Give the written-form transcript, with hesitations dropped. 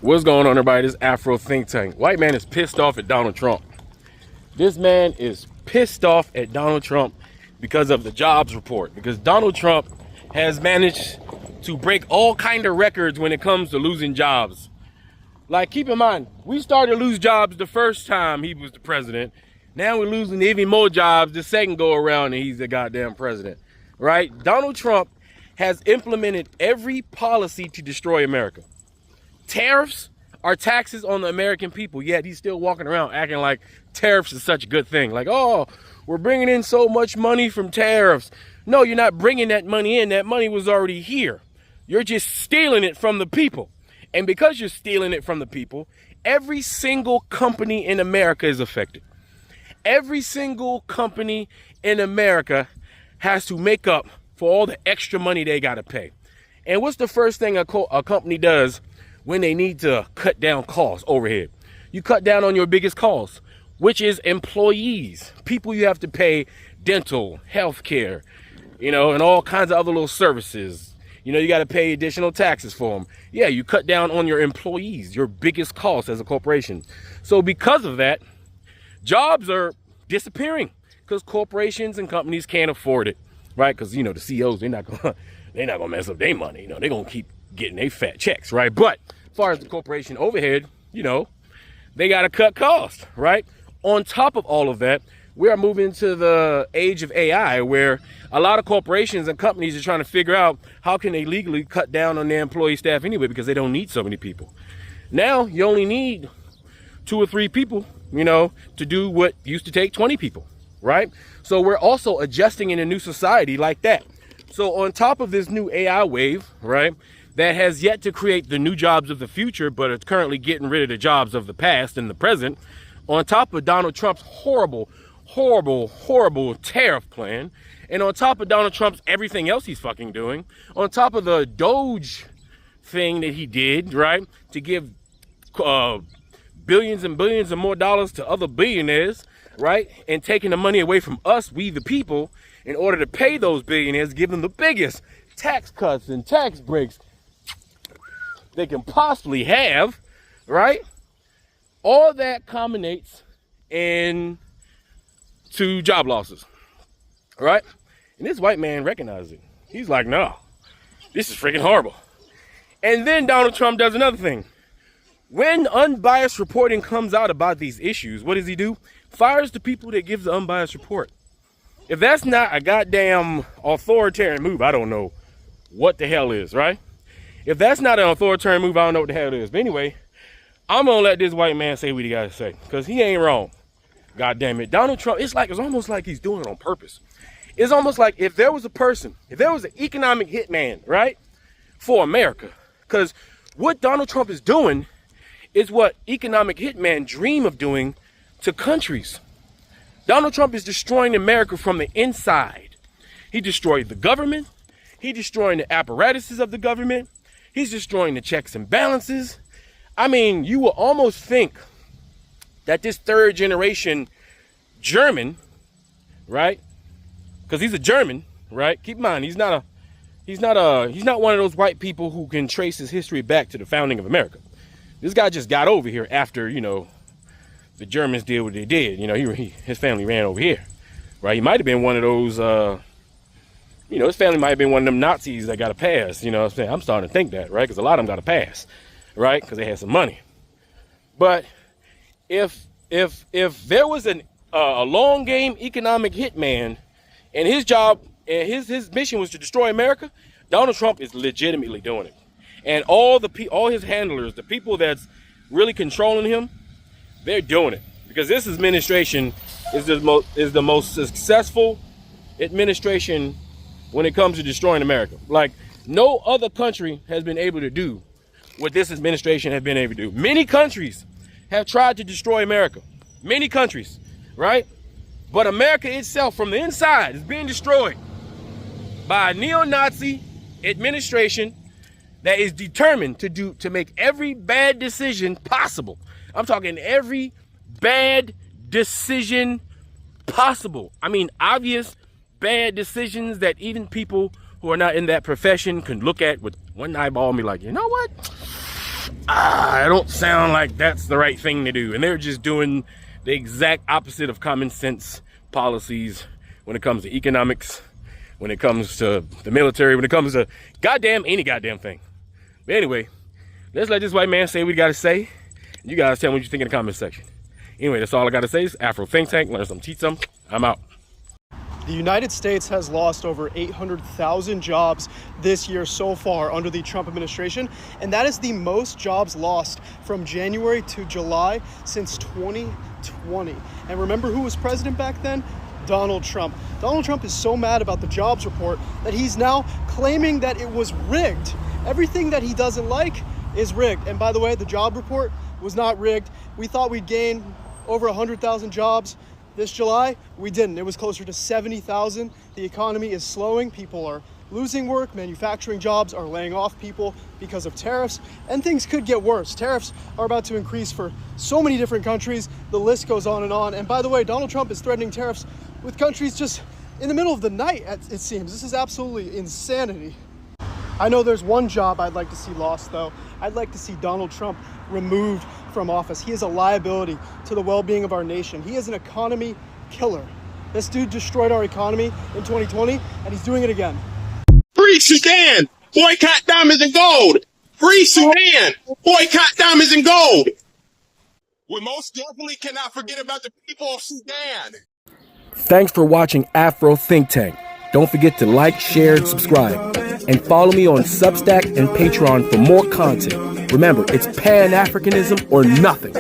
What's going on, everybody? This Afro think tank. White man is pissed off at Donald Trump. This man is pissed off at Donald Trump because of the jobs report. Because Donald Trump has managed to break all kind of records when it comes to losing jobs. Like, keep in mind, we started to lose jobs the first time he was the president. Now we're losing even more jobs the second go around and he's the goddamn president, right? Donald Trump has implemented every policy to destroy America. Tariffs are taxes on the American people, yet he's still walking around acting like tariffs is such a good thing. Like, oh, we're bringing in so much money from tariffs. No, you're not bringing that money in. That money was already here. You're just stealing it from the people. And because you're stealing it from the people, every single company in America is affected. Every single company in America has to make up for all the extra money they got to pay. And what's the first thing a company does when they need to cut down costs, overhead? You cut down on your biggest cost, which is employees, people you have to pay dental, healthcare, and all kinds of other little services. You got to pay additional taxes for them. Yeah, you cut down on your employees, your biggest cost as a corporation. So because of that, jobs are disappearing because corporations and companies can't afford it, right? Because, the CEOs, they're not gonna mess up their money. They're going to keep getting their fat checks, right? But as far as the corporation overhead, they got to cut costs, right? On top of all of that, we are moving to the age of AI, where a lot of corporations and companies are trying to figure out how can they legally cut down on their employee staff anyway, because they don't need so many people. Now you only need 2 or 3 people, to do what used to take 20 people, right? So we're also adjusting in a new society like that. So on top of this new AI wave, right, that has yet to create the new jobs of the future, but it's currently getting rid of the jobs of the past and the present, on top of Donald Trump's horrible tariff plan, and on top of Donald Trump's everything else he's fucking doing, on top of the Doge thing that he did, right, to give billions and billions and more dollars to other billionaires, right, and taking the money away from us, we the people, in order to pay those billionaires, give them the biggest tax cuts and tax breaks they can possibly have, right? All that culminates into job losses, right? And this white man recognizes it. He's like, no, this is freaking horrible. And then Donald Trump does another thing. When unbiased reporting comes out about these issues, what does he do? Fires the people that give the unbiased report. If that's not a goddamn authoritarian move, I don't know what the hell is, right? If that's not an authoritarian move, I don't know what the hell it is. But anyway, I'm going to let this white man say what he got to say, because he ain't wrong. God damn it. Donald Trump, it's almost like he's doing it on purpose. It's almost like if there was an economic hitman, right, for America, because what Donald Trump is doing is what economic hitmen dream of doing to countries. Donald Trump is destroying America from the inside. He destroyed the government. He's destroying the apparatuses of the government. He's destroying the checks and balances. I mean, you will almost think that this third generation German, right? Because he's a German, right? Keep in mind, he's not one of those white people who can trace his history back to the founding of America. This guy just got over here after, the Germans did what they did. His family ran over here, right? He might have been one of those, his family might have been one of them Nazis that got a pass. You know what I'm saying? I'm starting to think that, right? Because a lot of them got a pass, right? Because they had some money. But if there was a long game economic hitman, and his job and his mission was to destroy America, Donald Trump is legitimately doing it. And all his handlers, the people that's really controlling him, they're doing it, because this administration is the most successful administration when it comes to destroying America. Like, no other country has been able to do what this administration has been able to do. Many countries have tried to destroy America. Many countries, right? But America itself, from the inside, is being destroyed by a neo-Nazi administration that is determined to make every bad decision possible. I'm talking every bad decision possible. I mean, obvious bad decisions that even people who are not in that profession can look at with one eyeball and be like, you know what? I don't sound like that's the right thing to do. And they're just doing the exact opposite of common sense policies when it comes to economics, when it comes to the military, when it comes to any goddamn thing. But anyway, let's let this white man say what he got to say. You guys tell me what you think in the comment section. Anyway, that's all I got to say. Is Afro Think Tank. Learn some, teach some. I'm out. The United States has lost over 800,000 jobs this year so far under the Trump administration, and that is the most jobs lost from January to July since 2020. And remember who was president back then? Donald Trump. Donald Trump is so mad about the jobs report that he's now claiming that it was rigged. Everything that he doesn't like is rigged. And by the way, the job report was not rigged. We thought we'd gain over 100,000 jobs this July. We didn't. It was closer to 70,000. The economy is slowing. People are losing work. Manufacturing jobs are laying off people because of tariffs, and things could get worse. Tariffs are about to increase for so many different countries. The list goes on and on. And by the way, Donald Trump is threatening tariffs with countries just in the middle of the night, it seems. This is absolutely insanity. I know there's one job I'd like to see lost, though. I'd like to see Donald Trump removed from office. He is a liability to the well-being of our nation. He is an economy killer. This dude destroyed our economy in 2020, and he's doing it again. Free Sudan! Boycott diamonds and gold! Free Sudan! Boycott diamonds and gold! We most definitely cannot forget about the people of Sudan. Thanks for watching Afro Think Tank. Don't forget to like, share, and subscribe. And follow me on Substack and Patreon for more content. Remember, it's Pan-Africanism or nothing.